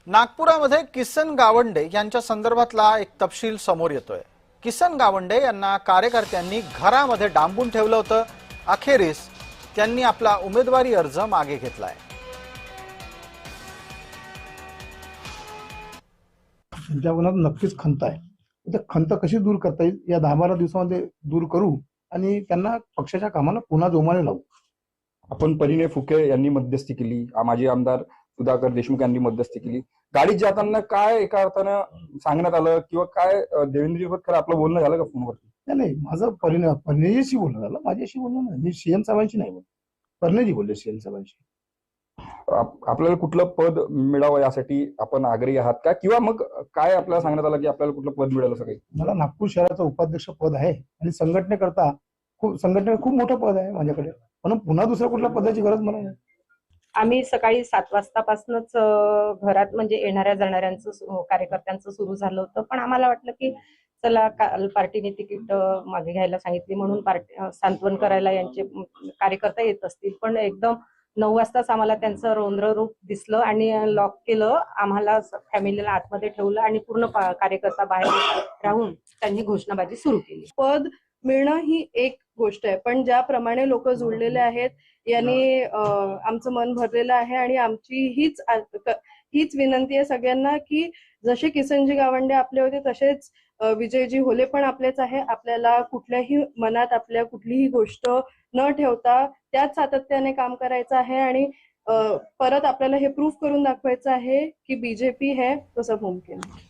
नागपुरामध्ये किसन गावंडे यांच्या संदर्भातला एक तपशील समोर येतोय। किसन गावंडे यांना कार्यकर्त्यांनी घरामध्ये डांबून ठेवलं होतं। अखेरीस त्यांनी आपला उमेदवारी अर्ज मागे घेतलाय। त्यांच्या मनात नक्कीच खंत आहे। त्या खंत कशी दूर करता येईल या 10-12 दिवसांमध्ये दूर करू आणि त्यांना पक्षाच्या कामाला पुन्हा जोमाने लावू। आपण परिणय फुके यांनी मध्यस्थी केली, माजी आमदार सुधाकर देशमुख यांनी मध्यस्थी केली। गाडीत जाताना काय एका अर्थानं सांगण्यात आलं किंवा काय देवेंद्रजीसोबत खरं आपलं बोलणं झालं का फोनवरती? नाही, माझं परिणयशी बोलणं झालं, माझ्याशी बोलणं नाही। मी सीएम साहेबांशी नाही बोललो, परिणयजी बोलले सीएम साहेबांशी। आपल्याला कुठलं पद मिळावं यासाठी आपण आग्रही आहात का, किंवा मग काय आपल्याला सांगण्यात आलं की आपल्याला कुठलं पद मिळेल असं काही? मला नागपूर शहराचं उपाध्यक्ष पद आहे आणि संघटनेकरता संघटनेत खूप मोठं पद आहे माझ्याकडे, म्हणून पुन्हा दुसऱ्या कुठल्या पदाची गरज मला नाही। आम्ही सकाळी 7 वाजतापासूनच घरात म्हणजे येणाऱ्या जाणाऱ्यांचं कार्यकर्त्यांचं सुरू झालं होतं, पण आम्हाला वाटलं की चला काल पार्टीने तिकीट मागे घ्यायला सांगितली म्हणून सांत्वन करायला यांचे कार्यकर्ता येत असतील, पण एकदम 9 वाजताच आम्हाला त्यांचं रौद्र रूप दिसलं आणि लॉक केलं, आम्हाला फॅमिलीला आतमध्ये ठेवलं आणि पूर्ण कार्यकर्ता बाहेर राहून त्यांनी घोषणाबाजी सुरू केली। पद मिळणं ही एक गोष्ट आहे, पण ज्याप्रमाणे लोक जुळलेले आहेत यांनी आमचं मन भरलेलं आहे आणि आमची हीच विनंती आहे सगळ्यांना की जसे किसनजी गावंडे आपले होते तसेच विजयजी होले पण आपलेच आहे। आपल्याला कुठल्याही मनात आपल्या कुठलीही गोष्ट न ठेवता त्याच सातत्याने काम करायचं आहे आणि परत आपल्याला हे प्रूफ करून दाखवायचं आहे की बीजेपी है तो सब मुमकिन है।